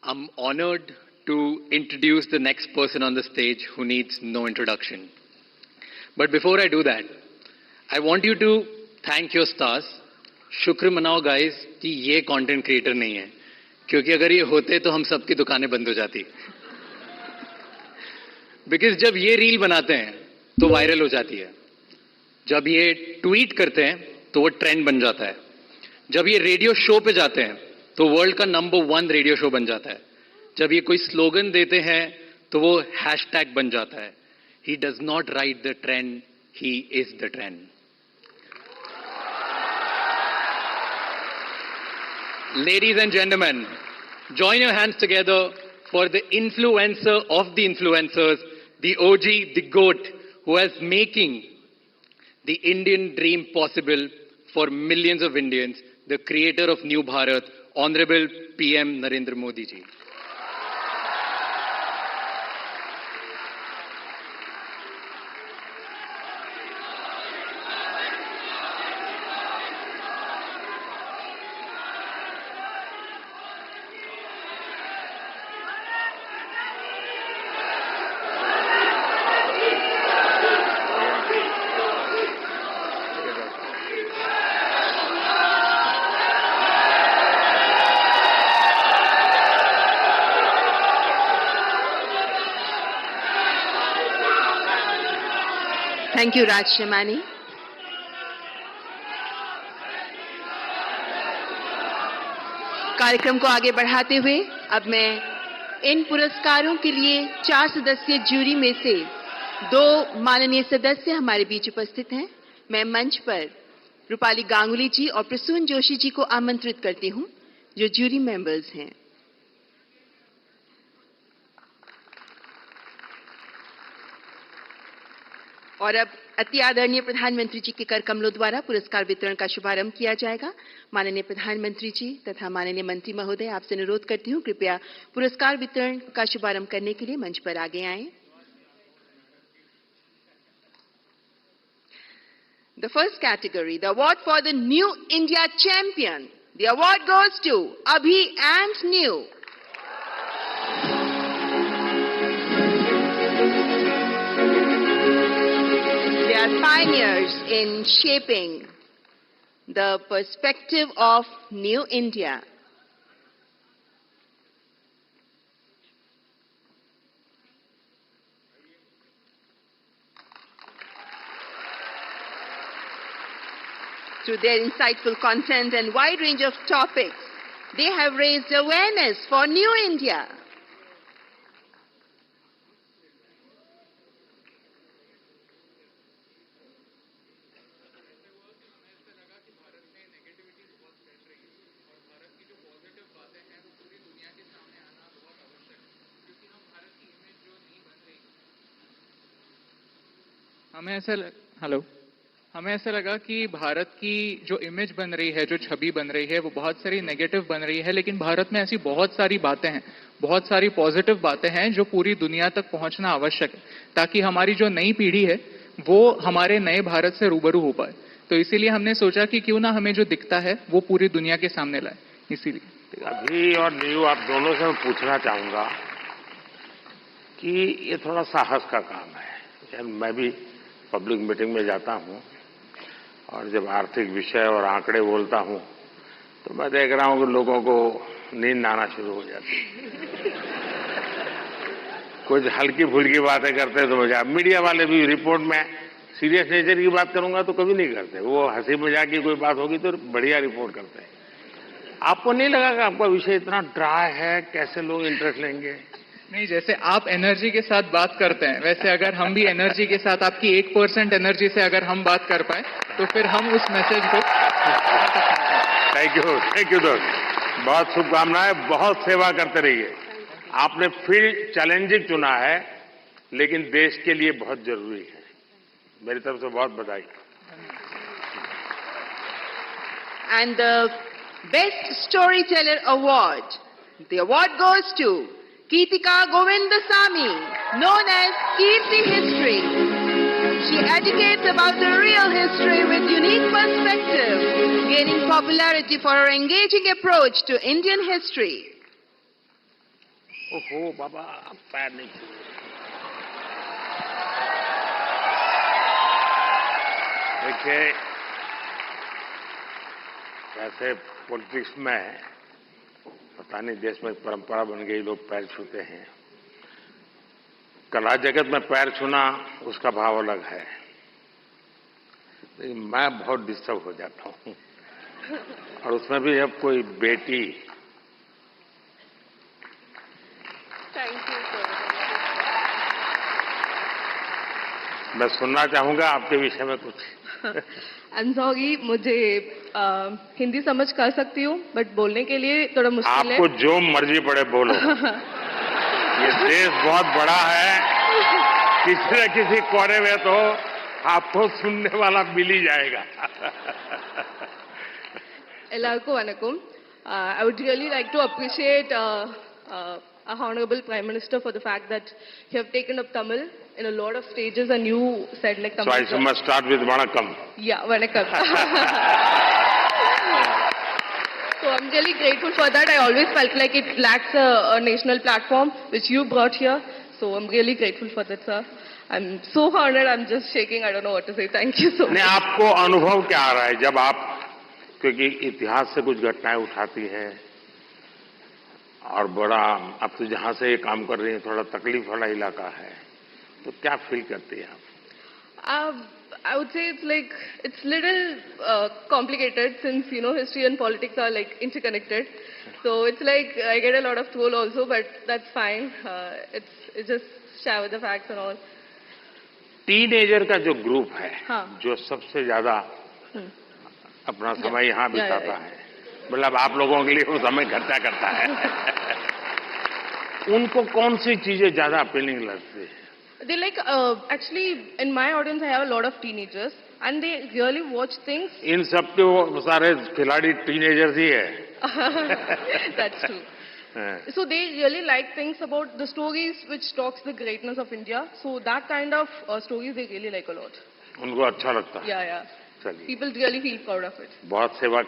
I'm honored to introduce the next person on the stage who needs no introduction. But before I do that, I want you to thank your stars. शुक्र मनाओ guys कि ये content creator नहीं है, क्योंकि अगर ये होते तो हम सबकी दुकानें बंद हो जाती. बिकॉज जब ये रील बनाते हैं तो वायरल हो जाती है, जब ये ट्वीट करते हैं तो वो ट्रेंड बन जाता है, जब ये रेडियो शो पे जाते हैं तो वर्ल्ड का नंबर 1 रेडियो शो बन जाता है, जब ये कोई स्लोगन देते हैं तो वो हैशटैग बन जाता है. He does not right the trend, he is the trend. Ladies and gentlemen, join your hands together for the influencer of the influencers, the OG, the GOAT, who is making the Indian dream possible for millions of Indians, the creator of New Bharat, Honorable PM Narendra Modi ji. Thank you, Raj Shamani. कार्यक्रम को आगे बढ़ाते हुए अब मैं इन पुरस्कारों के लिए 4 सदस्यीय जूरी में से 2 माननीय सदस्य हमारे बीच उपस्थित हैं. मैं मंच पर रूपाली गांगुली जी और प्रसून जोशी जी को आमंत्रित करती हूं, जो जूरी मेंबर्स हैं. और अब अति आदरणीय प्रधानमंत्री जी के कर कमलों द्वारा पुरस्कार वितरण का शुभारंभ किया जाएगा. माननीय प्रधानमंत्री जी तथा माननीय मंत्री महोदय, आपसे अनुरोध करती हूं कृपया पुरस्कार वितरण का शुभारंभ करने के लिए मंच पर आगे आएं. The first category, the award for the New India Champion. The award goes to Abhi and New. They are pioneers in shaping the perspective of New India. Through their insightful content and wide range of topics, they have raised awareness for New India. हमें ऐसा लगा कि भारत की जो image बन रही है, जो छवि बन रही है, वो बहुत सारी नेगेटिव बन रही है, लेकिन भारत में ऐसी बहुत सारी बातें हैं, बहुत सारी पॉजिटिव बातें हैं जो पूरी दुनिया तक पहुंचना आवश्यक है, ताकि हमारी जो नई पीढ़ी है वो हमारे नए भारत से रूबरू हो पाए. तो इसीलिए हमने सोचा कि क्यों ना हमें जो दिखता है वो पूरी दुनिया के सामने लाए. इसीलिए अभी और न्यू आप दोनों से मैं पूछना चाहूंगा कि ये थोड़ा साहस का काम है. मैं भी पब्लिक मीटिंग में जाता हूं और जब आर्थिक विषय और आंकड़े बोलता हूं तो मैं देख रहा हूं कि लोगों को नींद आना शुरू हो जाती है. कुछ हल्की फुल्की बातें करते हैं तो मजा. मीडिया वाले भी रिपोर्ट में सीरियस नेचर की बात करूंगा तो कभी नहीं करते. वो हंसी मजाक की कोई बात होगी तो बढ़िया रिपोर्ट करते हैं. आपको नहीं लगा कि आपका विषय इतना ड्राई है, कैसे लोग इंटरेस्ट लेंगे? नहीं, जैसे आप एनर्जी के साथ बात करते हैं, वैसे अगर हम भी एनर्जी के साथ आपकी 1% एनर्जी से अगर हम बात कर पाए तो फिर हम उस मैसेज को. थैंक यू दोस्त. बहुत शुभकामनाएं. बहुत सेवा करते रहिए. आपने फील्ड चैलेंजिंग चुना है, लेकिन देश के लिए बहुत जरूरी है. मेरी तरफ से बहुत बधाई. And the Best Storyteller Award. The award goes to Keetika Govindasamy, known as Kirti History. She educates about the real history with unique perspective, gaining popularity for her engaging approach to Indian history. ओहो बाबा, पैर नहीं छू। देखिए, वैसे politics में पता नहीं देश में परंपरा बन गई, लोग पैर छूते हैं। कला जगत में पैर छूना उसका भाव अलग है, लेकिन मैं बहुत डिस्टर्ब हो जाता हूं। और उसमें भी जब कोई बेटी, थैंक यू सर। मैं सुनना चाहूंगा आपके विषय में कुछ। आई एम सॉरी, मुझे हिंदी समझ कर सकती हूँ, बट बोलने के लिए थोड़ा मुश्किल है। आपको जो मर्जी पड़े बोलो। ये देश बहुत बड़ा है, किसी न किसी कोने में तो आपको सुनने वाला मिल ही जाएगा। Ellarku vanakkam. I would really like to appreciate our Honorable Prime Minister for the fact that you have taken up Tamil in a lot of stages, and you said like Tamil. So I must start with Vanakkam. Yeah, vanakkam. So I'm really grateful for that. I always felt like it lacks a national platform, which you brought here. So I'm really grateful for that, sir. I'm so honored. I'm just shaking. I don't know what to say. Thank you so much. नहीं, आपको अनुभव क्या आ रहा है जब आप, क्योंकि इतिहास से कुछ घटनाएं उठाती हैं और बड़ा, अब तो जहां से ये काम कर रही है थोड़ा तकलीफ वाला इलाका है, तो क्या फील करती हैं आप? I would say it's little complicated, since history and politics are like interconnected. So it's like I get a lot of troll also, but that's fine. It's just share with the facts and all. Teenager का जो group है, हाँ. जो सबसे ज्यादा अपना समय यहाँ बिताता है, मतलब आप लोगों के लिए वो समय खर्चा करता है, उनको कौन सी चीजें ज्यादा अपीलिंग लगती है? They actually in my audience I have a lot of teenagers, and they really watch things. इन सब के वो सारे खिलाड़ी टीनेजर्स ही है। That's true. So they really like things about the stories which talks the greatness of India. So that kind of stories they really like a lot. उनको अच्छा लगता है। Yeah. चलिए, People really feel proud of it. बहुत सेवा